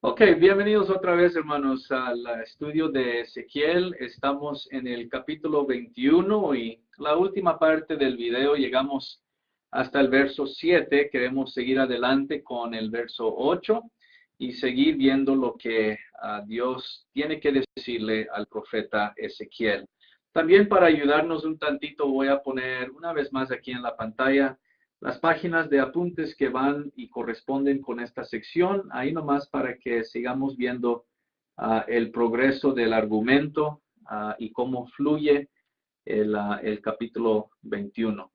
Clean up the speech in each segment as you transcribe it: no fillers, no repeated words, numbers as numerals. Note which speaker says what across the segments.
Speaker 1: Ok, bienvenidos otra vez, hermanos, al estudio de Ezequiel. Estamos en el capítulo 21 y la última parte del video llegamos hasta el verso 7. Queremos seguir adelante con el verso 8 y seguir viendo lo que Dios tiene que decirle al profeta Ezequiel. También para ayudarnos un tantito voy a poner una vez más aquí en la pantalla las páginas de apuntes que van y corresponden con esta sección, ahí nomás para que sigamos viendo el progreso del argumento y cómo fluye el capítulo 21.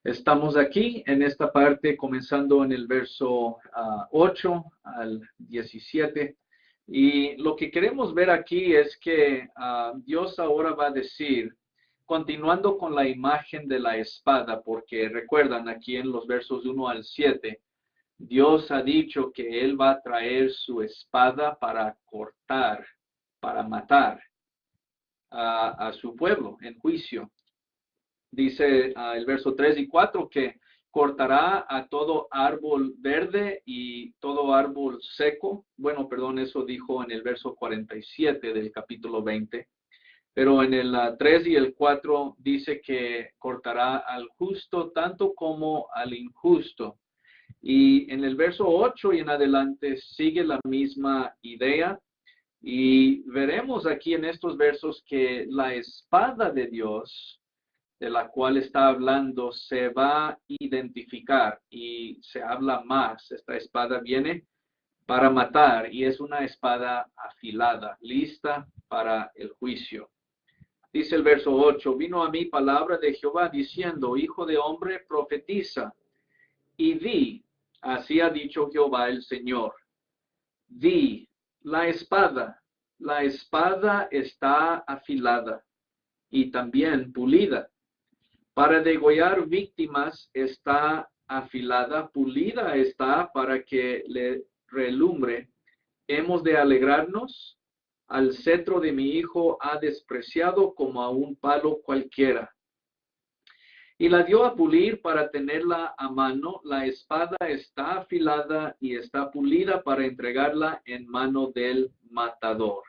Speaker 1: Estamos aquí en esta parte comenzando en el verso 8 al 17. Y lo que queremos ver aquí es que Dios ahora va a decir, continuando con la imagen de la espada, porque recuerdan aquí en los versos 1 al 7, Dios ha dicho que Él va a traer su espada para cortar, para matar a su pueblo en juicio. Dice el verso 3 y 4 que cortará a todo árbol verde y todo árbol seco. Bueno, perdón, eso dijo en el verso 47 del capítulo 20. Pero en el 3 y el 4 dice que cortará al justo tanto como al injusto. Y en el verso 8 y en adelante sigue la misma idea. Y veremos aquí en estos versos que la espada de Dios, de la cual está hablando, se va a identificar y se habla más. Esta espada viene para matar y es una espada afilada, lista para el juicio. Dice el verso 8, vino a mí palabra de Jehová diciendo, hijo de hombre, profetiza y di, así ha dicho Jehová el Señor, di, la espada está afilada y también pulida. Para degollar víctimas está afilada, pulida está para que le relumbre. Hemos de alegrarnos. Al cetro de mi hijo ha despreciado como a un palo cualquiera. Y la dio a pulir para tenerla a mano. La espada está afilada y está pulida para entregarla en mano del matador.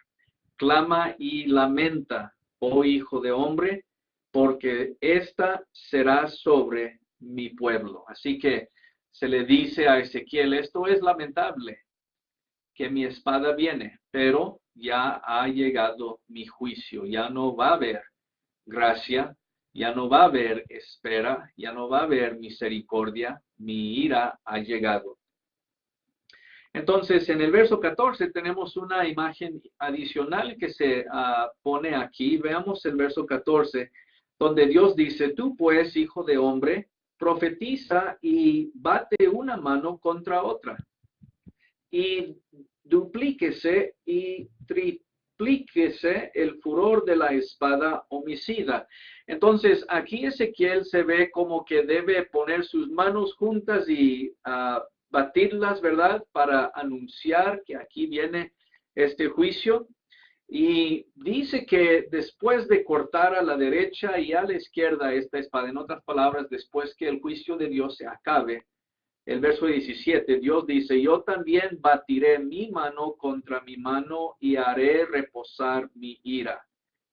Speaker 1: Clama y lamenta, oh hijo de hombre, porque esta será sobre mi pueblo. Así que se le dice a Ezequiel, esto es lamentable, que mi espada viene, pero ya ha llegado mi juicio, ya no va a haber gracia, ya no va a haber espera, ya no va a haber misericordia, mi ira ha llegado. Entonces, en el verso 14 tenemos una imagen adicional que se pone aquí. Veamos el verso 14, donde Dios dice, tú pues, hijo de hombre, profetiza y bate una mano contra otra. Y duplíquese y triplíquese el furor de la espada homicida. Entonces, aquí Ezequiel se ve como que debe poner sus manos juntas y batirlas, ¿verdad? Para anunciar que aquí viene este juicio. Y dice que después de cortar a la derecha y a la izquierda esta espada, en otras palabras, después que el juicio de Dios se acabe, el verso 17, Dios dice, yo también batiré mi mano contra mi mano y haré reposar mi ira.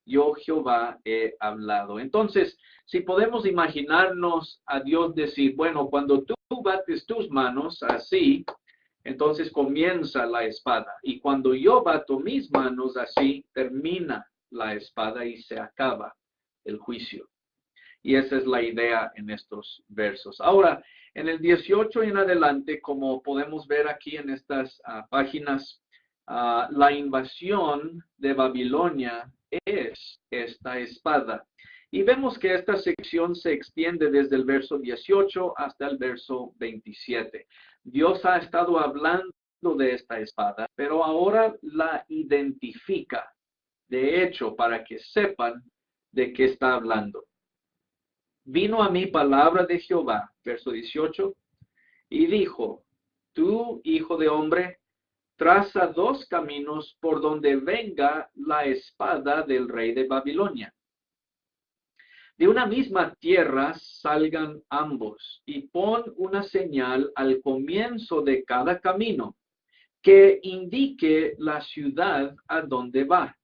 Speaker 1: Yo Jehová he hablado. Entonces, si podemos imaginarnos a Dios decir, bueno, cuando tú bates tus manos así, entonces comienza la espada. Y cuando yo bato mis manos así, termina la espada y se acaba el juicio. Y esa es la idea en estos versos. Ahora, en el 18 y en adelante, como podemos ver aquí en estas páginas, la invasión de Babilonia es esta espada. Y vemos que esta sección se extiende desde el verso 18 hasta el verso 27. Dios ha estado hablando de esta espada, pero ahora la identifica, de hecho, para que sepan de qué está hablando. Vino a mí palabra de Jehová, verso 18, y dijo, tú, hijo de hombre, traza dos caminos por donde venga la espada del rey de Babilonia. De una misma tierra salgan ambos, y pon una señal al comienzo de cada camino, que indique la ciudad a donde va.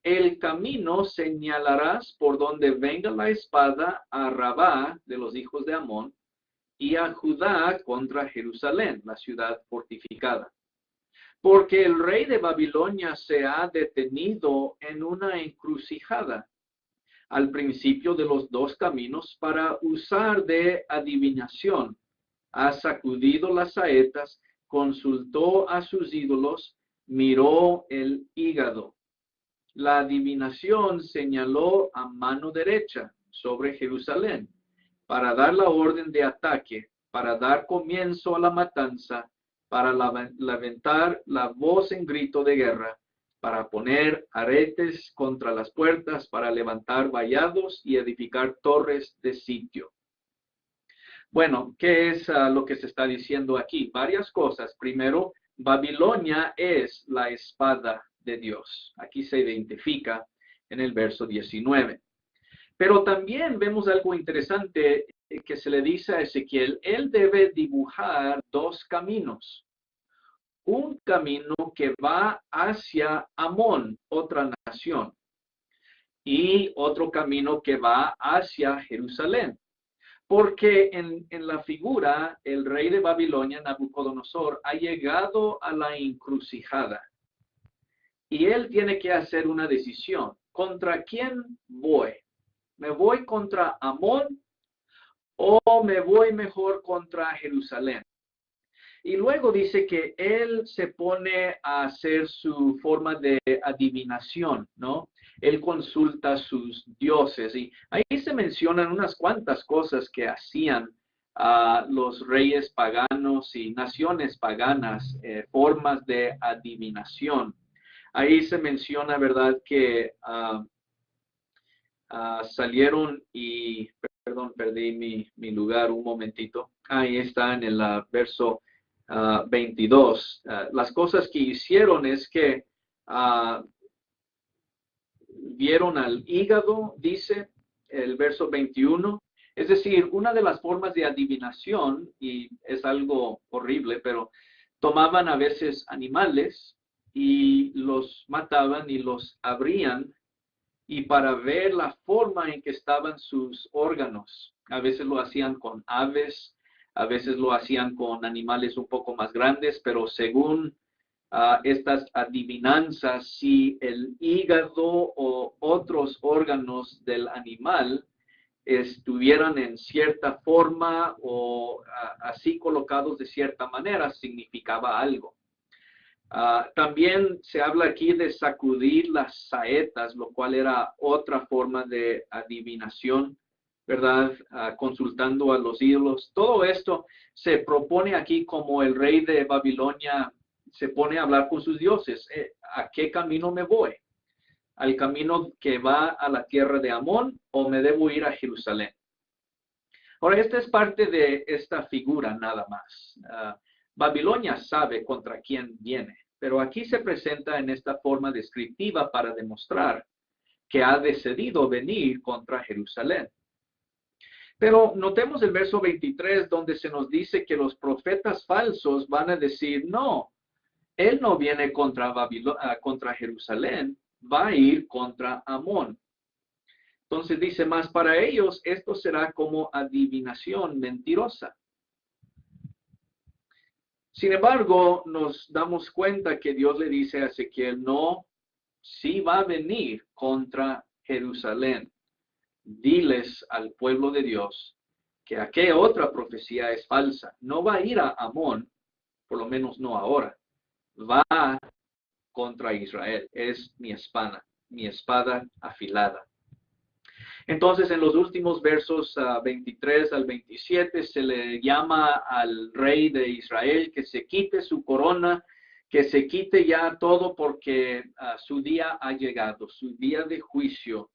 Speaker 1: El camino señalarás por donde venga la espada a Rabá de los hijos de Amón y a Judá contra Jerusalén, la ciudad fortificada. Porque el rey de Babilonia se ha detenido en una encrucijada al principio de los dos caminos para usar de adivinación. Ha sacudido las saetas, consultó a sus ídolos, miró el hígado. La adivinación señaló a mano derecha sobre Jerusalén para dar la orden de ataque, para dar comienzo a la matanza, para lamentar la voz en grito de guerra, para poner aretes contra las puertas, para levantar vallados y edificar torres de sitio. Bueno, ¿qué es lo que se está diciendo aquí? Varias cosas. Primero, Babilonia es la espada de Dios. Aquí se identifica en el verso 19. Pero también vemos algo interesante que se le dice a Ezequiel. Él debe dibujar dos caminos. Un camino que va hacia Amón, otra nación, y otro camino que va hacia Jerusalén. Porque en la figura, el rey de Babilonia, Nabucodonosor, ha llegado a la encrucijada. Y él tiene que hacer una decisión. ¿Contra quién voy? ¿Me voy contra Amón o me voy mejor contra Jerusalén? Y luego dice que él se pone a hacer su forma de adivinación, ¿no? Él consulta a sus dioses y ahí se mencionan unas cuantas cosas que hacían los reyes paganos y naciones paganas, formas de adivinación. Ahí se menciona, ¿verdad?, que salieron y, perdón, perdí mi lugar un momentito. Ahí está en el verso 22. Las cosas que hicieron es que vieron al hígado, dice el verso 21. Es decir, una de las formas de adivinación, y es algo horrible, pero tomaban a veces animales y los mataban y los abrían y para ver la forma en que estaban sus órganos. A veces lo hacían con aves, a veces lo hacían con animales un poco más grandes, pero según estas adivinanzas, si el hígado o otros órganos del animal estuvieran en cierta forma o así colocados de cierta manera, significaba algo. También se habla aquí de sacudir las saetas, lo cual era otra forma de adivinación, ¿verdad? Consultando a los ídolos. Todo esto se propone aquí como el rey de Babilonia se pone a hablar con sus dioses. ¿A qué camino me voy? ¿Al camino que va a la tierra de Amón o me debo ir a Jerusalén? Ahora, esta es parte de esta figura nada más. Babilonia sabe contra quién viene, pero aquí se presenta en esta forma descriptiva para demostrar que ha decidido venir contra Jerusalén. Pero notemos el verso 23 donde se nos dice que los profetas falsos van a decir, no, él no viene contra Jerusalén, va a ir contra Amón. Entonces dice, más para ellos esto será como adivinación mentirosa. Sin embargo, nos damos cuenta que Dios le dice a Ezequiel, no, sí va a venir contra Jerusalén. Diles al pueblo de Dios que aquella otra profecía es falsa. No va a ir a Amón, por lo menos no ahora. Va contra Israel. Es mi espada afilada. Entonces, en los últimos versos 23 al 27, se le llama al rey de Israel que se quite su corona, que se quite ya todo porque su día ha llegado, su día de juicio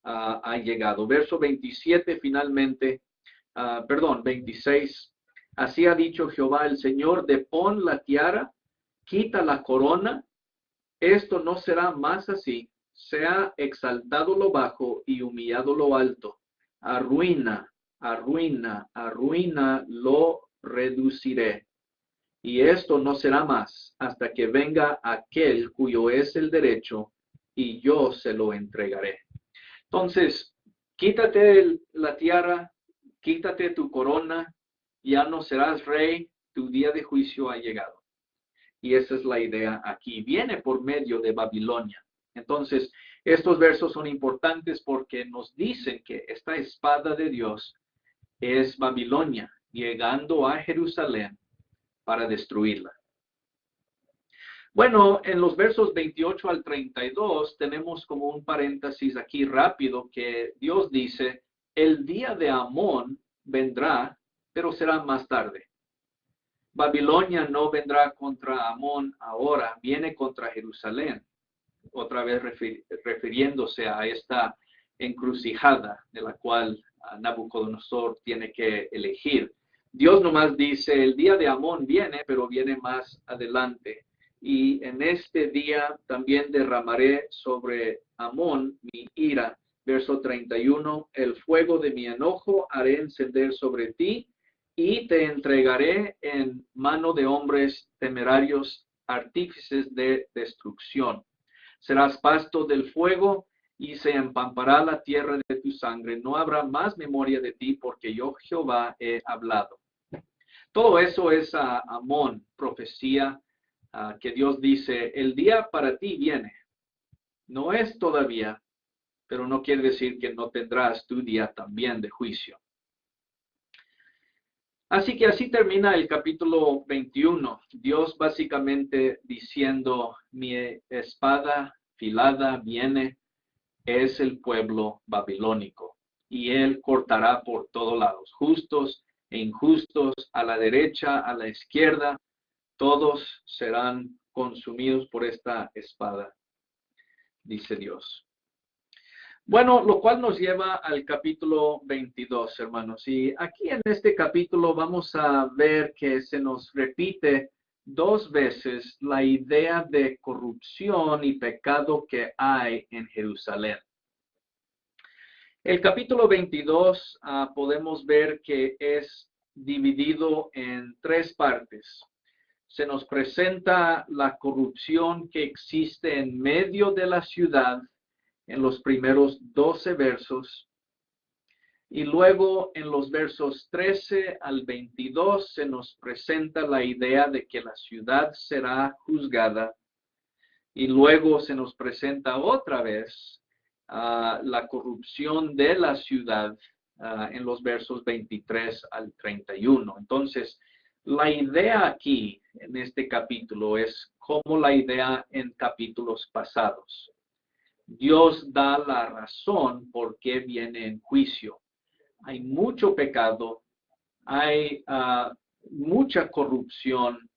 Speaker 1: ha llegado. Verso 27 finalmente, 26. Así ha dicho Jehová el Señor, depón la tiara, quita la corona, esto no será más así, sea exaltado lo bajo y humillado lo alto. Arruina, lo reduciré. Y esto no será más hasta que venga aquel cuyo es el derecho, y yo se lo entregaré. Entonces, quítate la tiara, quítate tu corona, ya no serás rey, tu día de juicio ha llegado. Y esa es la idea aquí. Viene por medio de Babilonia. Entonces, estos versos son importantes porque nos dicen que esta espada de Dios es Babilonia, llegando a Jerusalén para destruirla. Bueno, en los versos 28 al 32 tenemos como un paréntesis aquí rápido que Dios dice, el día de Amón vendrá, pero será más tarde. Babilonia no vendrá contra Amón ahora, viene contra Jerusalén, otra vez refiriéndose a esta encrucijada de la cual Nabucodonosor tiene que elegir. Dios nomás dice, el día de Amón viene, pero viene más adelante. Y en este día también derramaré sobre Amón mi ira. Verso 31, el fuego de mi enojo haré encender sobre ti, y te entregaré en mano de hombres temerarios, artífices de destrucción. Serás pasto del fuego, y se empampará la tierra de tu sangre. No habrá más memoria de ti, porque yo Jehová he hablado. Todo eso es Amón, profecía que Dios dice, el día para ti viene. No es todavía, pero no quiere decir que no tendrás tu día también de juicio. Así que así termina el capítulo 21. Dios básicamente diciendo, mi espada filada viene, es el pueblo babilónico. Y él cortará por todos lados, justos e injustos, a la derecha, a la izquierda, todos serán consumidos por esta espada, dice Dios. Bueno, lo cual nos lleva al capítulo 22, hermanos. Y aquí en este capítulo vamos a ver que se nos repite dos veces la idea de corrupción y pecado que hay en Jerusalén. El capítulo 22 podemos ver que es dividido en tres partes. Se nos presenta la corrupción que existe en medio de la ciudad en los primeros 12 versos. Y luego en los versos 13 al 22 se nos presenta la idea de que la ciudad será juzgada. Y luego se nos presenta otra vez la corrupción de la ciudad en los versos 23 al 31. Entonces, la idea aquí en este capítulo es como la idea en capítulos pasados. Dios da la razón por qué viene en juicio. Hay mucho pecado, hay mucha corrupción,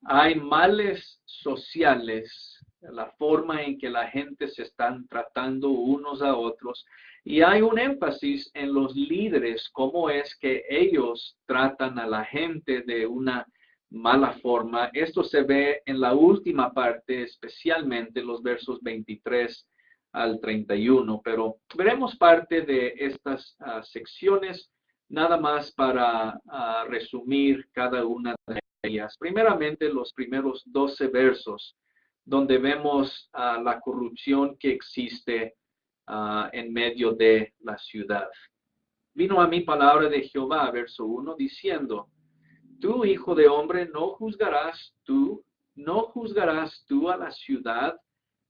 Speaker 1: hay males sociales, la forma en que la gente se están tratando unos a otros, y hay un énfasis en los líderes, cómo es que ellos tratan a la gente de una mala forma. Esto se ve en la última parte, especialmente los versos 23 al 31, pero veremos parte de estas secciones, nada más para resumir cada una de ellas. Primeramente, los primeros 12 versos, donde vemos la corrupción que existe en medio de la ciudad. Vino a mí palabra de Jehová, verso 1, diciendo, tú, hijo de hombre, no juzgarás tú a la ciudad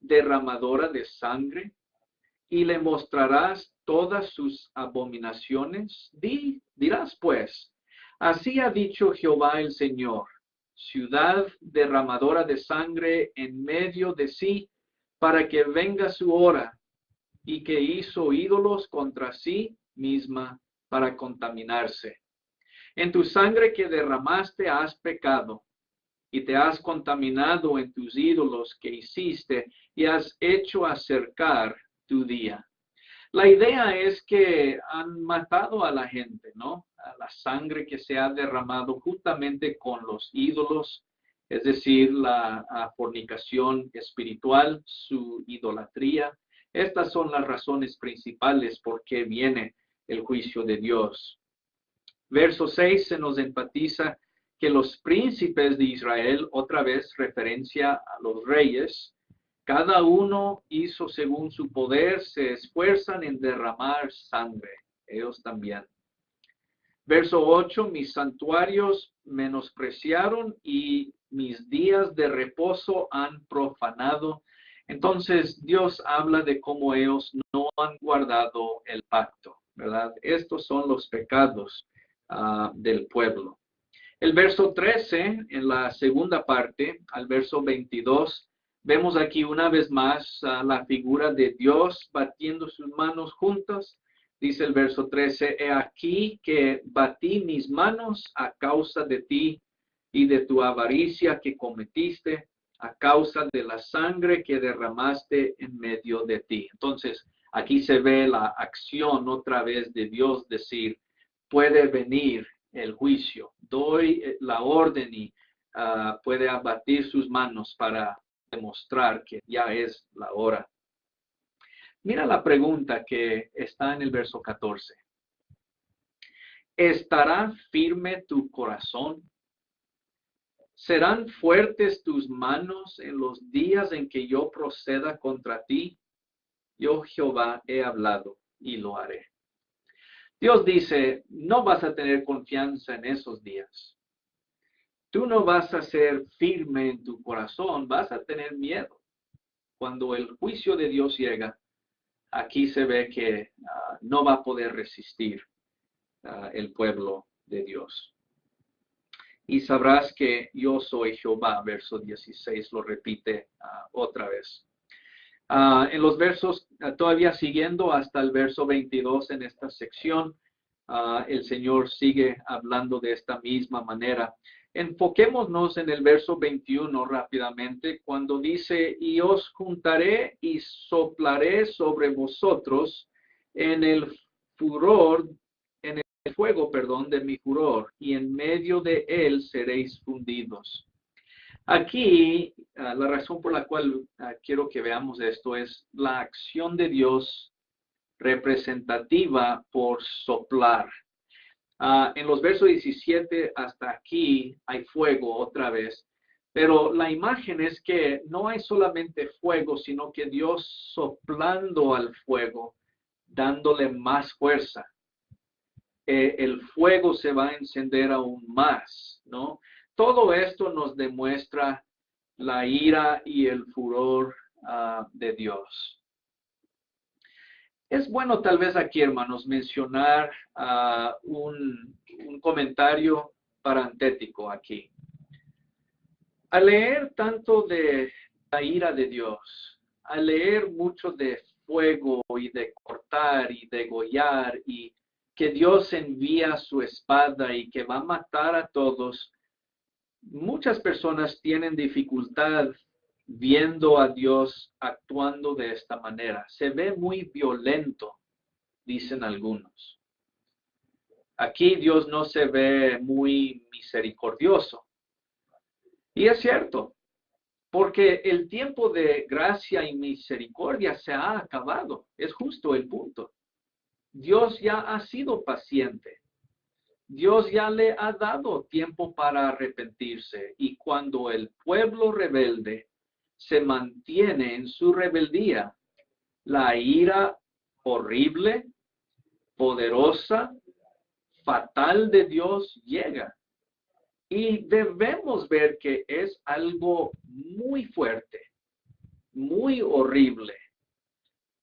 Speaker 1: derramadora de sangre, y le mostrarás todas sus abominaciones. Dirás pues, así ha dicho Jehová el Señor, ciudad derramadora de sangre en medio de sí, para que venga su hora, y que hizo ídolos contra sí misma para contaminarse. En tu sangre que derramaste has pecado, y te has contaminado en tus ídolos que hiciste, y has hecho acercar tu día. La idea es que han matado a la gente, ¿no? A la sangre que se ha derramado juntamente con los ídolos es decir, la fornicación espiritual, su idolatría. Estas son las razones principales por qué viene el juicio de Dios. Verso 6 se nos enfatiza que los príncipes de Israel, otra vez referencia a los reyes, cada uno hizo según su poder, se esfuerzan en derramar sangre, ellos también. Verso 8, mis santuarios menospreciaron y mis días de reposo han profanado. Entonces Dios habla de cómo ellos no han guardado el pacto, ¿verdad? Estos son los pecados del pueblo. El verso 13, en la segunda parte, al verso 22, vemos aquí una vez más la figura de Dios batiendo sus manos juntas. Dice el verso 13, he aquí que batí mis manos a causa de ti y de tu avaricia que cometiste, a causa de la sangre que derramaste en medio de ti. Entonces, aquí se ve la acción otra vez de Dios decir, puede venir el juicio, doy la orden y puede abatir sus manos para demostrar que ya es la hora. Mira la pregunta que está en el verso 14. ¿Estará firme tu corazón? ¿Serán fuertes tus manos en los días en que yo proceda contra ti? Yo, Jehová, he hablado y lo haré. Dios dice, no vas a tener confianza en esos días. Tú no vas a ser firme en tu corazón, vas a tener miedo. Cuando el juicio de Dios llega, aquí se ve que no va a poder resistir el pueblo de Dios. Y sabrás que yo soy Jehová, verso 16, lo repite otra vez. En los versos, todavía siguiendo hasta el verso 22 en esta sección, el Señor sigue hablando de esta misma manera. Enfoquémonos en el verso 21 rápidamente, cuando dice, y os juntaré y soplaré sobre vosotros en el furor, en el fuego, de mi furor, y en medio de él seréis fundidos. Aquí, la razón por la cual quiero que veamos esto es la acción de Dios representativa por soplar. En los versos 17 hasta aquí hay fuego otra vez, pero la imagen es que no hay solamente fuego, sino que Dios soplando al fuego, dándole más fuerza. El fuego se va a encender aún más, ¿no? Todo esto nos demuestra la ira y el furor de Dios. Es bueno tal vez aquí, hermanos, mencionar un comentario parentético aquí. Al leer tanto de la ira de Dios, al leer mucho de fuego y de cortar y degollar y que Dios envía su espada y que va a matar a todos, muchas personas tienen dificultad viendo a Dios actuando de esta manera. Se ve muy violento, dicen algunos. Aquí Dios no se ve muy misericordioso. Y es cierto, porque el tiempo de gracia y misericordia se ha acabado. Es justo el punto. Dios ya ha sido paciente. Dios ya le ha dado tiempo para arrepentirse. Y cuando el pueblo rebelde se mantiene en su rebeldía, la ira horrible, poderosa, fatal de Dios llega. Y debemos ver que es algo muy fuerte, muy horrible,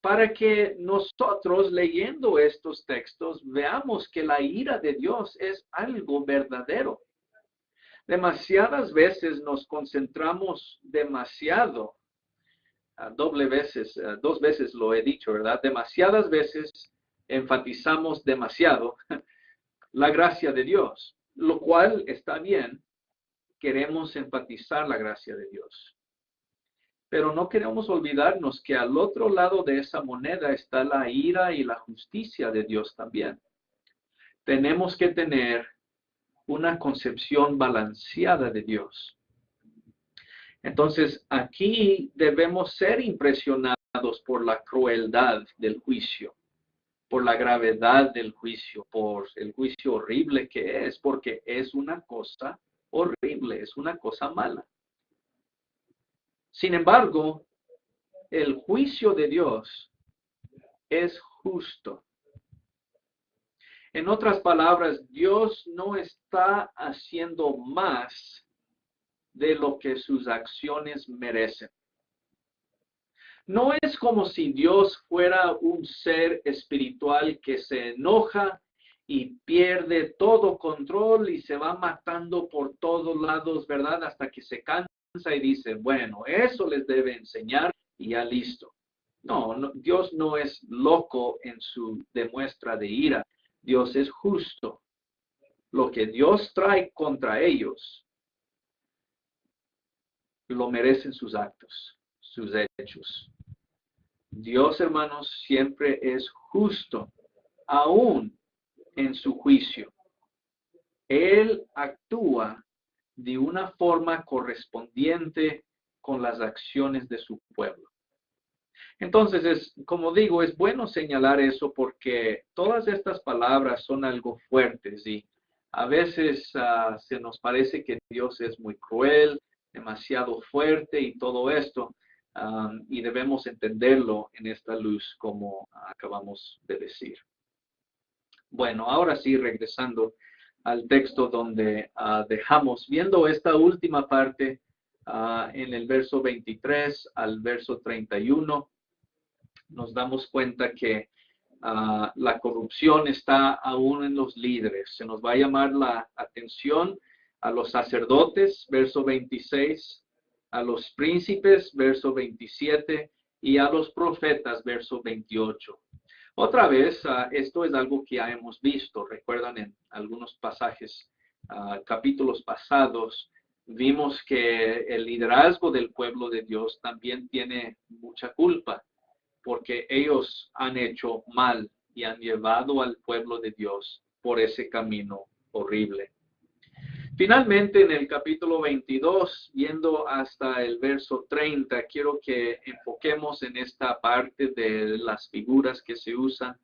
Speaker 1: para que nosotros leyendo estos textos veamos que la ira de Dios es algo verdadero. Demasiadas veces nos concentramos demasiado, dos veces lo he dicho, ¿verdad? Demasiadas veces enfatizamos demasiado la gracia de Dios, lo cual está bien, queremos enfatizar la gracia de Dios. Pero no queremos olvidarnos que al otro lado de esa moneda está la ira y la justicia de Dios también. Tenemos que tener una concepción balanceada de Dios. Entonces, aquí debemos ser impresionados por la crueldad del juicio, por la gravedad del juicio, por el juicio horrible que es, porque es una cosa horrible, es una cosa mala. Sin embargo, el juicio de Dios es justo. En otras palabras, Dios no está haciendo más de lo que sus acciones merecen. No es como si Dios fuera un ser espiritual que se enoja y pierde todo control y se va matando por todos lados, ¿verdad? Hasta que se cansa y dice, bueno, eso les debe enseñar y ya listo. No, Dios no es loco en su demuestra de ira. Dios es justo. Lo que Dios trae contra ellos lo merecen sus actos, sus hechos. Dios, hermanos, siempre es justo, aún en su juicio. Él actúa de una forma correspondiente con las acciones de su pueblo. Entonces, como digo, es bueno señalar eso porque todas estas palabras son algo fuertes y a veces se nos parece que Dios es muy cruel, demasiado fuerte y todo esto, y debemos entenderlo en esta luz como acabamos de decir. Bueno, ahora sí, regresando al texto donde dejamos, viendo esta última parte en el verso 23 al verso 31, nos damos cuenta que la corrupción está aún en los líderes. Se nos va a llamar la atención a los sacerdotes, verso 26, a los príncipes, verso 27, y a los profetas, verso 28. Otra vez, esto es algo que ya hemos visto. Recuerdan en algunos pasajes, capítulos pasados, vimos que el liderazgo del pueblo de Dios también tiene mucha culpa, porque ellos han hecho mal y han llevado al pueblo de Dios por ese camino horrible. Finalmente, en el capítulo 22, viendo hasta el verso 30, quiero que enfoquemos en esta parte de las figuras que se usan,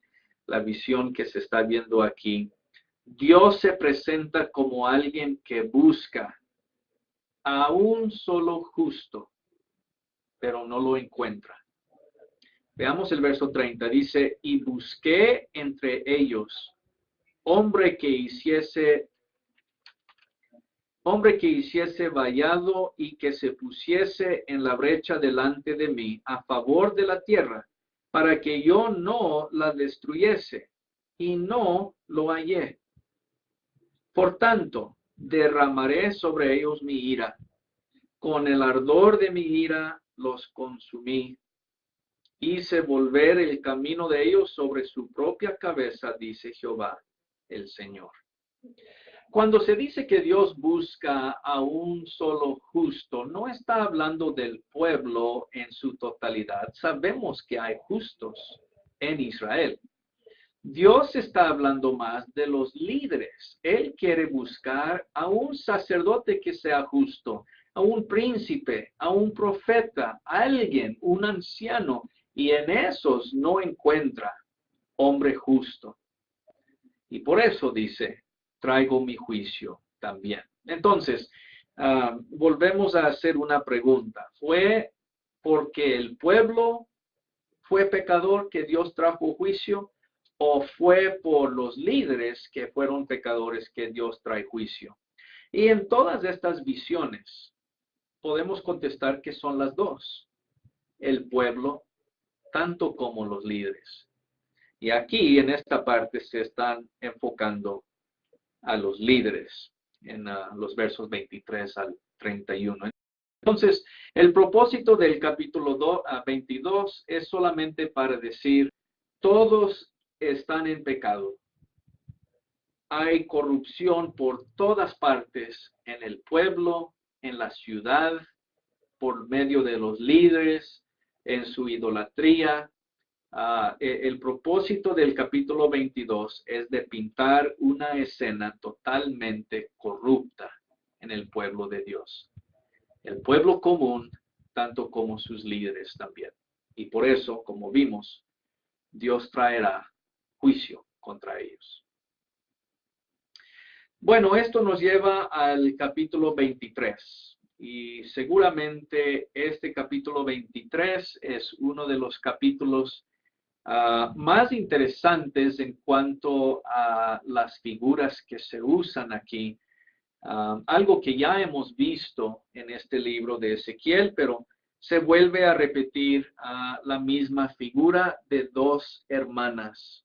Speaker 1: la visión que se está viendo aquí. Dios se presenta como alguien que busca a un solo justo, pero no lo encuentra. Veamos el verso 30. Dice, y busqué entre ellos hombre que hiciese vallado y que se pusiese en la brecha delante de mí a favor de la tierra, para que yo no la destruyese, y no lo hallé. Por tanto, derramaré sobre ellos mi ira. Con el ardor de mi ira los consumí. Hice volver el camino de ellos sobre su propia cabeza, dice Jehová, el Señor. Cuando se dice que Dios busca a un solo justo, no está hablando del pueblo en su totalidad. Sabemos que hay justos en Israel. Dios está hablando más de los líderes. Él quiere buscar a un sacerdote que sea justo, a un príncipe, a un profeta, a alguien, un anciano, y en esos no encuentra hombre justo. Y por eso dice, traigo mi juicio también. Entonces, volvemos a hacer una pregunta. ¿Fue porque el pueblo fue pecador que Dios trajo juicio? ¿O fue por los líderes que fueron pecadores que Dios trae juicio? Y en todas estas visiones podemos contestar que son las dos. El pueblo, tanto como los líderes. Y aquí en esta parte se están enfocando a los líderes en los versos 23 al 31. Entonces, el propósito del capítulo 22 es solamente para decir, todos están en pecado. Hay corrupción por todas partes, en el pueblo, en la ciudad, por medio de los líderes, en su idolatría. El propósito del capítulo 22 es de pintar una escena totalmente corrupta en el pueblo de Dios. el pueblo común, tanto como sus líderes también. Y por eso, como vimos, Dios traerá juicio contra ellos. Bueno, esto nos lleva al capítulo 23. Y seguramente este capítulo 23 es uno de los capítulos más interesantes en cuanto a las figuras que se usan aquí. Algo que ya hemos visto en este libro de Ezequiel, pero se vuelve a repetir la misma figura de dos hermanas.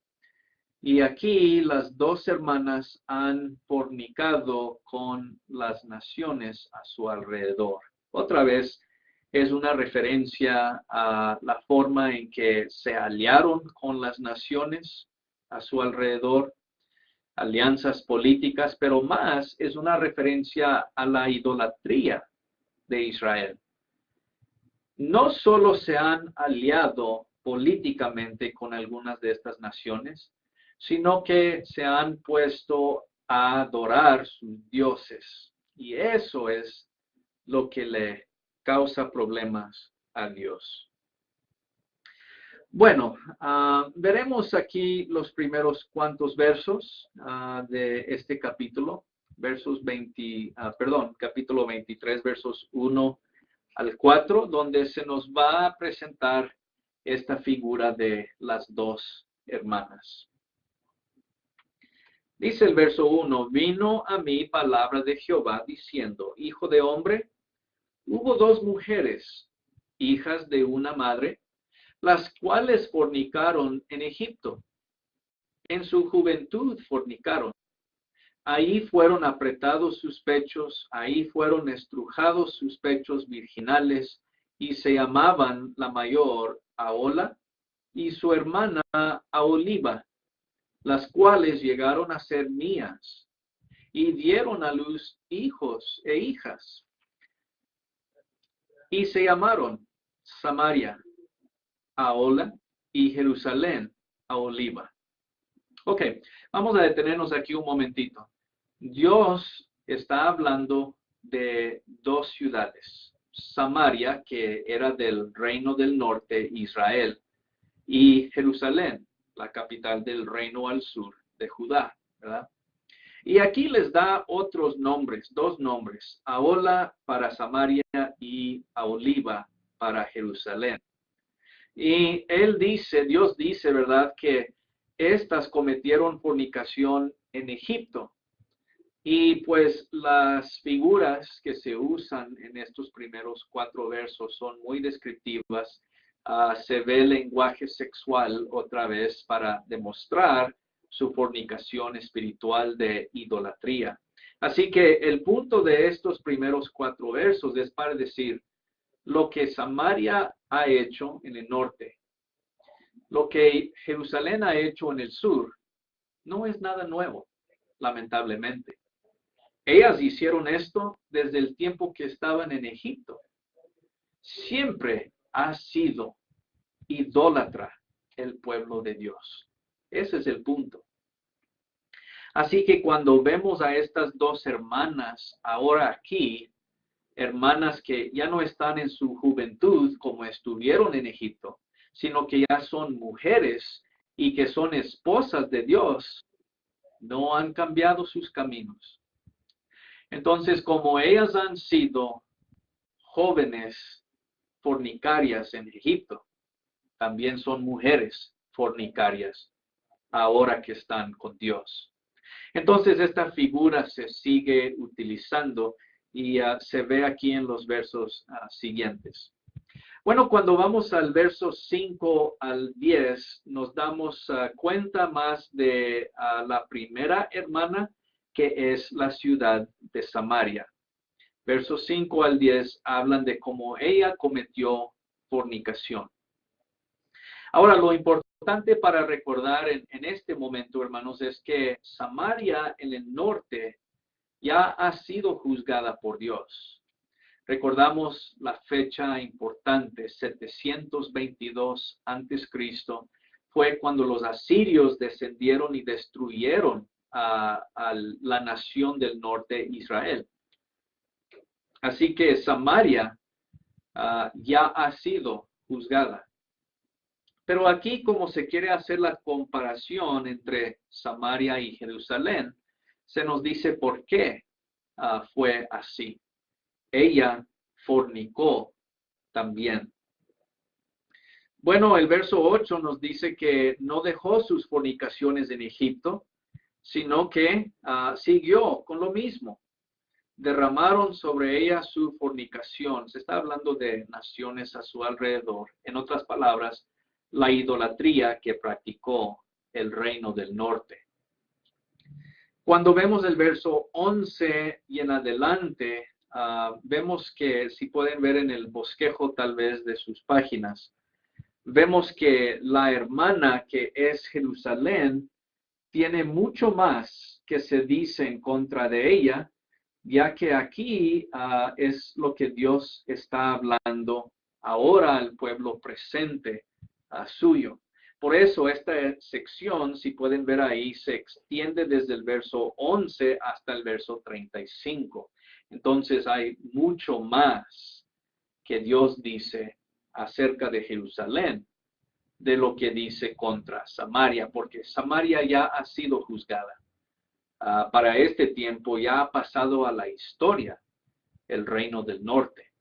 Speaker 1: Y aquí las dos hermanas han fornicado con las naciones a su alrededor. Otra vez es una referencia a la forma en que se aliaron con las naciones a su alrededor, alianzas políticas, pero más es una referencia a la idolatría de Israel. No solo se han aliado políticamente con algunas de estas naciones, sino que se han puesto a adorar sus dioses. Y eso es lo que le causa problemas a Dios. Bueno, veremos aquí los primeros cuantos versos de este capítulo, capítulo 23, versos 1 al 4, donde se nos va a presentar esta figura de las dos hermanas. Dice el verso 1, vino a mí palabra de Jehová diciendo, hijo de hombre, hubo dos mujeres, hijas de una madre, las cuales fornicaron en Egipto. En su juventud fornicaron. Ahí fueron apretados sus pechos, ahí fueron estrujados sus pechos virginales, y se llamaban la mayor Ahola y su hermana Aholiba, las cuales llegaron a ser mías, y dieron a luz hijos e hijas. Y se llamaron Samaria, Ahola, y Jerusalén, Aholiba. Ok, vamos a detenernos aquí un momentito. Dios está hablando de dos ciudades. Samaria, que era del reino del norte, Israel, y Jerusalén, la capital del reino al sur de Judá, ¿verdad? Y aquí les da otros nombres, dos nombres, Ahola para Samaria y Aholiba para Jerusalén. Y Dios dice, ¿verdad?, que estas cometieron fornicación en Egipto. Y pues las figuras que se usan en estos primeros 4 versos son muy descriptivas. Se ve el lenguaje sexual otra vez para demostrar su fornicación espiritual de idolatría. Así que el punto de estos primeros 4 versos es para decir lo que Samaria ha hecho en el norte, lo que Jerusalén ha hecho en el sur, no es nada nuevo, lamentablemente. Ellas hicieron esto desde el tiempo que estaban en Egipto. Siempre ha sido idólatra el pueblo de Dios. Ese es el punto. Así que cuando vemos a estas dos hermanas ahora aquí, hermanas que ya no están en su juventud como estuvieron en Egipto, sino que ya son mujeres y que son esposas de Dios, no han cambiado sus caminos. Entonces, como ellas han sido jóvenes fornicarias en Egipto, también son mujeres fornicarias ahora que están con Dios. Entonces, esta figura se sigue utilizando y se ve aquí en los versos siguientes. Bueno, cuando vamos al verso 5 al 10, nos damos cuenta más de la primera hermana, que es la ciudad de Samaria. Versos 5 al 10 hablan de cómo ella cometió fornicación. Ahora, lo importante para recordar en este momento, hermanos, es que Samaria en el norte ya ha sido juzgada por Dios. Recordamos la fecha importante, 722 a.C., fue cuando los asirios descendieron y destruyeron a la nación del norte, Israel. Así que Samaria ya ha sido juzgada. Pero aquí, como se quiere hacer la comparación entre Samaria y Jerusalén, se nos dice por qué fue así. Ella fornicó también. Bueno, el verso 8 nos dice que no dejó sus fornicaciones en Egipto, sino que siguió con lo mismo. Derramaron sobre ella su fornicación. Se está hablando de naciones a su alrededor. En otras palabras, la idolatría que practicó el reino del norte. Cuando vemos el verso 11 y en adelante, vemos que, si pueden ver en el bosquejo tal vez de sus páginas, vemos que la hermana que es Jerusalén tiene mucho más que se dice en contra de ella, ya que aquí es lo que Dios está hablando ahora al pueblo presente suyo. Por eso esta sección, si pueden ver ahí, se extiende desde el verso 11 hasta el verso 35. Entonces hay mucho más que Dios dice acerca de Jerusalén de lo que dice contra Samaria, porque Samaria ya ha sido juzgada. Para este tiempo ya ha pasado a la historia el reino del norte.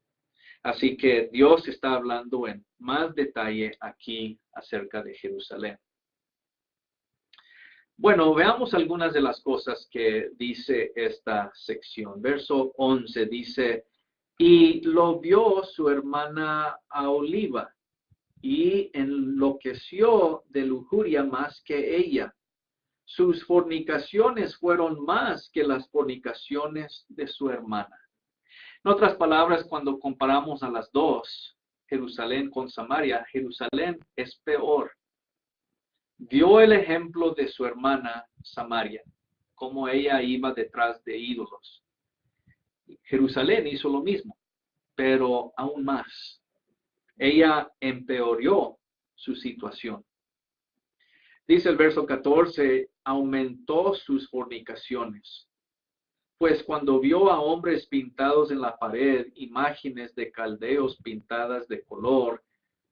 Speaker 1: Así que Dios está hablando en más detalle aquí acerca de Jerusalén. Bueno, veamos algunas de las cosas que dice esta sección. Verso 11 dice, y lo vio su hermana Aholiba, y enloqueció de lujuria más que ella. Sus fornicaciones fueron más que las fornicaciones de su hermana. En otras palabras, cuando comparamos a las dos, Jerusalén con Samaria, Jerusalén es peor. Dio el ejemplo de su hermana Samaria, como ella iba detrás de ídolos. Jerusalén hizo lo mismo, pero aún más. Ella empeoró su situación. Dice el verso 14, aumentó sus fornicaciones. Pues cuando vio a hombres pintados en la pared, imágenes de caldeos pintadas de color,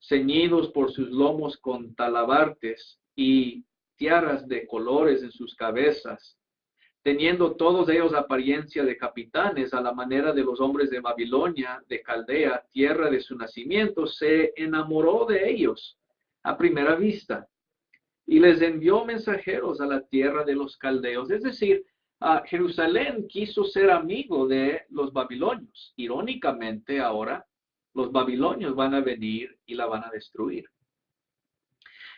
Speaker 1: ceñidos por sus lomos con talabartes y tiaras de colores en sus cabezas, teniendo todos ellos apariencia de capitanes a la manera de los hombres de Babilonia, de Caldea, tierra de su nacimiento, se enamoró de ellos a primera vista y les envió mensajeros a la tierra de los caldeos. Es decir, Jerusalén quiso ser amigo de los babilonios. Irónicamente, ahora los babilonios van a venir y la van a destruir.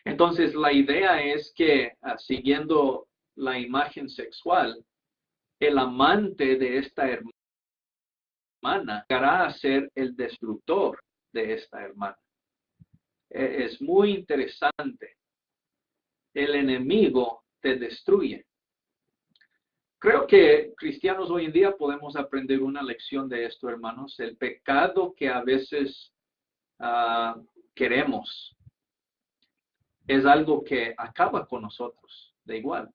Speaker 1: Entonces, la idea es que, siguiendo la imagen sexual, el amante de esta hermana llegará a ser el destructor de esta hermana. Es muy interesante. El enemigo te destruye. Creo que cristianos hoy en día podemos aprender una lección de esto, hermanos. El pecado que a veces queremos es algo que acaba con nosotros, de igual.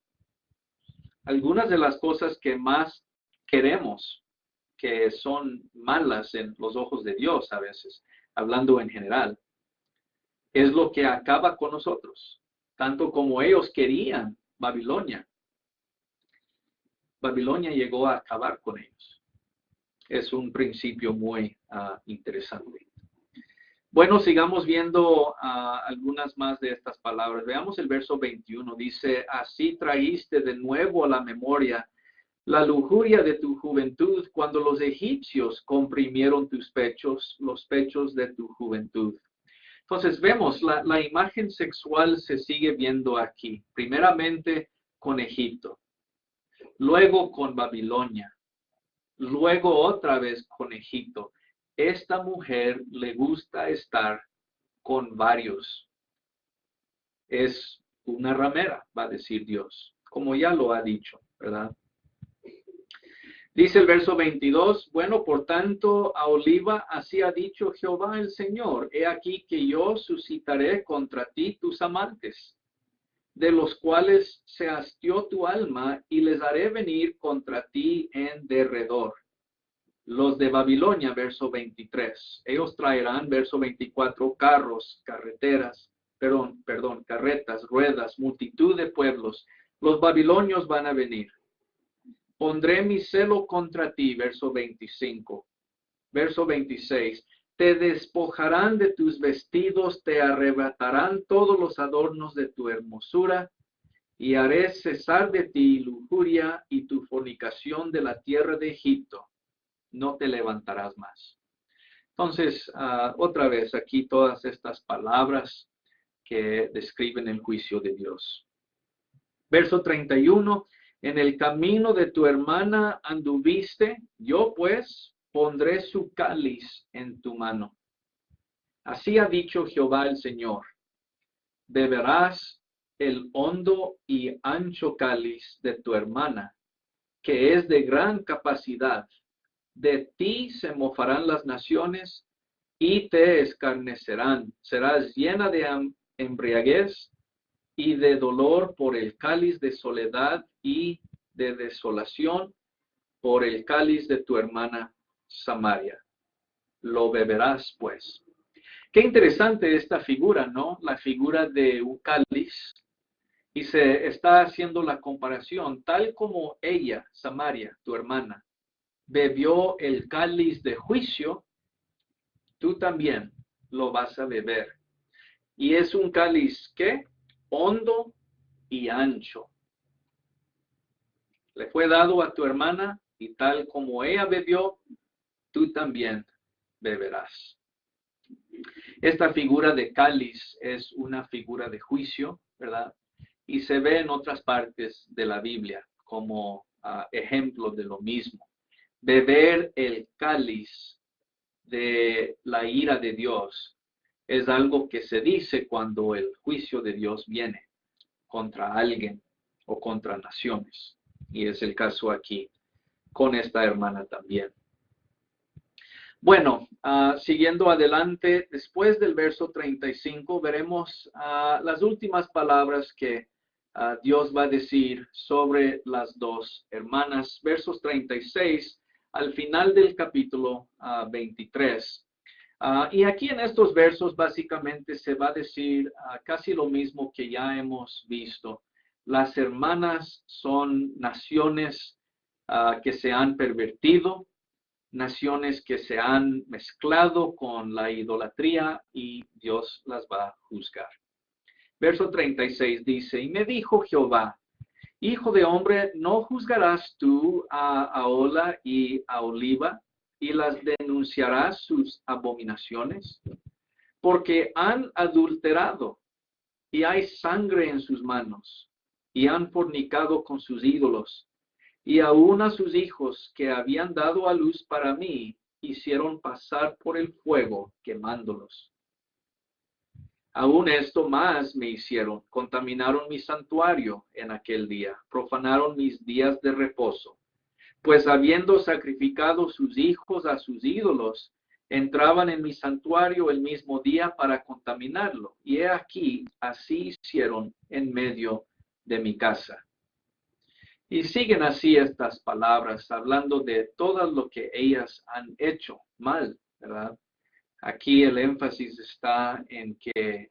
Speaker 1: Algunas de las cosas que más queremos, que son malas en los ojos de Dios a veces, hablando en general, es lo que acaba con nosotros, tanto como ellos querían Babilonia. Babilonia llegó a acabar con ellos. Es un principio muy interesante. Bueno, sigamos viendo algunas más de estas palabras. Veamos el verso 21. Dice, así traíste de nuevo a la memoria la lujuria de tu juventud cuando los egipcios comprimieron tus pechos, los pechos de tu juventud. Entonces vemos, la imagen sexual se sigue viendo aquí. Primeramente con Egipto, luego con Babilonia, luego otra vez con Egipto. Esta mujer le gusta estar con varios. Es una ramera, va a decir Dios, como ya lo ha dicho, ¿verdad? Dice el verso 22, bueno, por tanto, Aholiba, así ha dicho Jehová el Señor, he aquí que yo suscitaré contra ti tus amantes, de los cuales se hastió tu alma, y les haré venir contra ti en derredor. Los de Babilonia, verso 23. Ellos traerán, verso 24, carros, carretas, ruedas, multitud de pueblos. Los babilonios van a venir. Pondré mi celo contra ti, verso 25. Verso 26. Te despojarán de tus vestidos, te arrebatarán todos los adornos de tu hermosura, y haré cesar de ti lujuria y tu fornicación de la tierra de Egipto. No te levantarás más. Entonces, otra vez aquí todas estas palabras que describen el juicio de Dios. Verso 31. En el camino de tu hermana anduviste, yo pues pondré su cáliz en tu mano. Así ha dicho Jehová el Señor. Beberás el hondo y ancho cáliz de tu hermana, que es de gran capacidad. De ti se mofarán las naciones y te escarnecerán. Serás llena de embriaguez y de dolor por el cáliz de soledad y de desolación por el cáliz de tu hermana Samaria. Lo beberás, pues. Qué interesante esta figura, ¿no? La figura de un cáliz. Y se está haciendo la comparación, tal como ella, Samaria, tu hermana, bebió el cáliz de juicio, tú también lo vas a beber. Y es un cáliz, ¿qué? Hondo y ancho. Le fue dado a tu hermana y tal como ella bebió, tú también beberás. Esta figura de cáliz es una figura de juicio, ¿verdad? Y se ve en otras partes de la Biblia como ejemplo de lo mismo. Beber el cáliz de la ira de Dios es algo que se dice cuando el juicio de Dios viene contra alguien o contra naciones. Y es el caso aquí con esta hermana también. Bueno, siguiendo adelante, después del verso 35, veremos las últimas palabras que Dios va a decir sobre las dos hermanas. Versos 36 al final del capítulo 23. Y aquí en estos versos básicamente se va a decir casi lo mismo que ya hemos visto. Las hermanas son naciones que se han pervertido, naciones que se han mezclado con la idolatría y Dios las va a juzgar. Verso 36 dice, y me dijo Jehová, hijo de hombre, ¿no juzgarás tú a Ahola y a Oliva y las denunciarás sus abominaciones? Porque han adulterado y hay sangre en sus manos y han fornicado con sus ídolos. Y aún a sus hijos que habían dado a luz para mí, hicieron pasar por el fuego, quemándolos. Aún esto más me hicieron, contaminaron mi santuario en aquel día, profanaron mis días de reposo. Pues habiendo sacrificado sus hijos a sus ídolos, entraban en mi santuario el mismo día para contaminarlo. Y he aquí, así hicieron en medio de mi casa. Y siguen así estas palabras, hablando de todo lo que ellas han hecho mal, ¿verdad? Aquí el énfasis está en que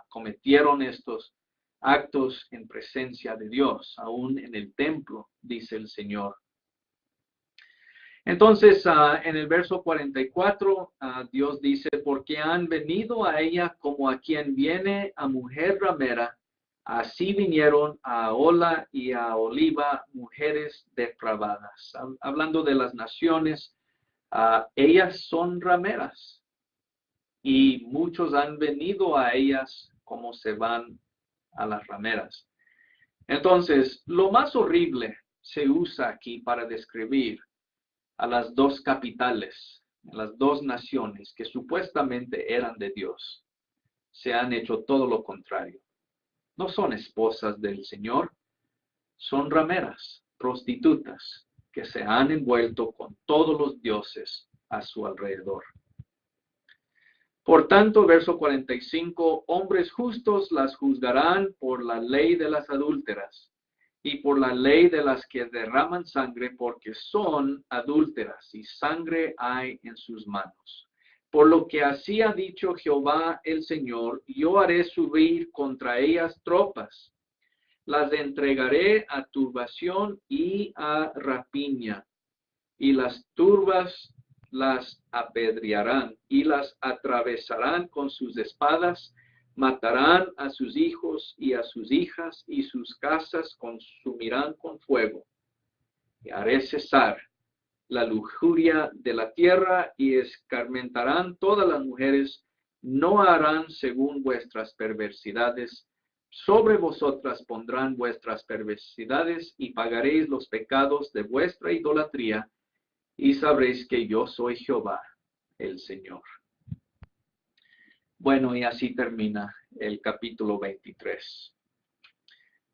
Speaker 1: cometieron estos actos en presencia de Dios, aún en el templo, dice el Señor. Entonces, en el verso 44, Dios dice, porque han venido a ella como a quien viene a mujer ramera, así vinieron a Ahola y a Oliva, mujeres depravadas. Hablando de las naciones, ellas son rameras y muchos han venido a ellas como se van a las rameras. Entonces, lo más horrible se usa aquí para describir a las dos capitales, las dos naciones que supuestamente eran de Dios. Se han hecho todo lo contrario. No son esposas del Señor, son rameras, prostitutas, que se han envuelto con todos los dioses a su alrededor. Por tanto, verso 45, hombres justos las juzgarán por la ley de las adúlteras, y por la ley de las que derraman sangre, porque son adúlteras y sangre hay en sus manos. Por lo que así ha dicho Jehová el Señor, yo haré subir contra ellas tropas, las entregaré a turbación y a rapiña, y las turbas las apedrearán y las atravesarán con sus espadas, matarán a sus hijos y a sus hijas, y sus casas consumirán con fuego. Y haré cesar la lujuria de la tierra, y escarmentarán todas las mujeres, no harán según vuestras perversidades. Sobre vosotras pondrán vuestras perversidades, y pagaréis los pecados de vuestra idolatría, y sabréis que yo soy Jehová, el Señor. Bueno, y así termina el capítulo 23.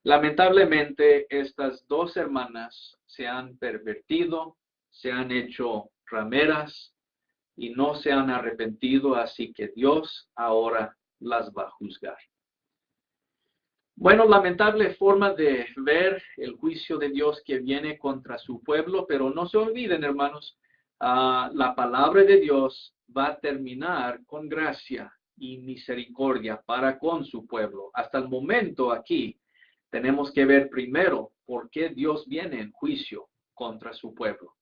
Speaker 1: Lamentablemente, estas dos hermanas se han pervertido, se han hecho rameras y no se han arrepentido, así que Dios ahora las va a juzgar. Bueno, lamentable forma de ver el juicio de Dios que viene contra su pueblo, pero no se olviden, hermanos, la palabra de Dios va a terminar con gracia y misericordia para con su pueblo. Hasta el momento aquí tenemos que ver primero por qué Dios viene en juicio contra su pueblo.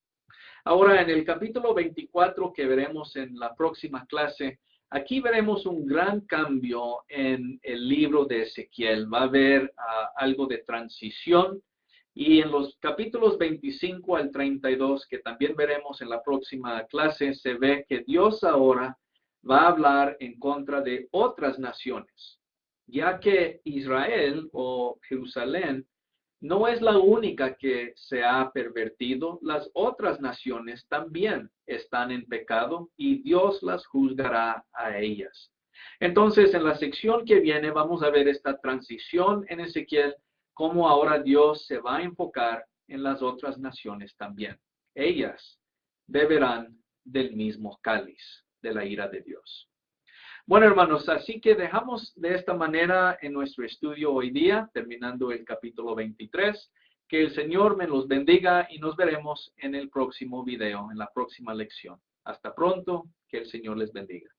Speaker 1: Ahora, en el capítulo 24 que veremos en la próxima clase, aquí veremos un gran cambio en el libro de Ezequiel. Va a haber algo de transición, y en los capítulos 25 al 32, que también veremos en la próxima clase, se ve que Dios ahora va a hablar en contra de otras naciones, ya que Israel o Jerusalén no es la única que se ha pervertido. Las otras naciones también están en pecado y Dios las juzgará a ellas. Entonces, en la sección que viene vamos a ver esta transición en Ezequiel, cómo ahora Dios se va a enfocar en las otras naciones también. Ellas beberán del mismo cáliz de la ira de Dios. Bueno, hermanos, así que dejamos de esta manera en nuestro estudio hoy día, terminando el capítulo 23. Que el Señor me los bendiga y nos veremos en el próximo video, en la próxima lección. Hasta pronto, que el Señor les bendiga.